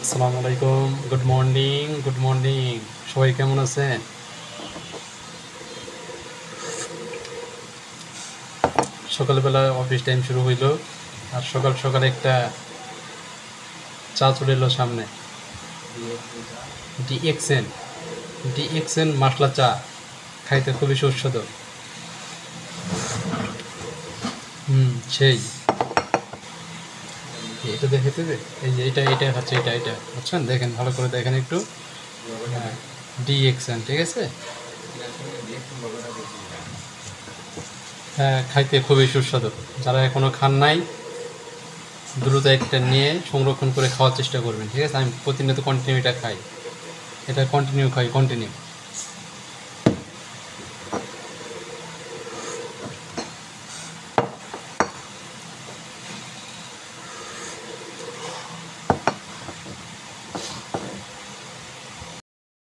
আসসালামু আলাইকুম, good morning. সবাই কেমন আছেন? সকালবেলা অফিস টাইম শুরু হইল, আর সকাল সকাল একটা চা চলে এলো সামনে। ডিএক্সএন ডিএক্সএন মশলা চা, খাইতে খুবই সুস্বাদু। সেই এটা দেখে দেবে, এই যে এটা হচ্ছে এটা বুঝছেন, দেখেন ভালো করে দেখেন একটু। হ্যাঁ, ডিএক্সএন, ঠিক আছে। হ্যাঁ, খাইতে খুবই সুস্বাদু। যারা এখনো খান নাই, দ্রুত একটা নিয়ে সংরক্ষণ করে খাওয়ার চেষ্টা করবেন, ঠিক আছে। আমি প্রতিনিয়ত কন্টিনিউ এটা খাই, এটা কন্টিনিউ খাই, কন্টিনিউ।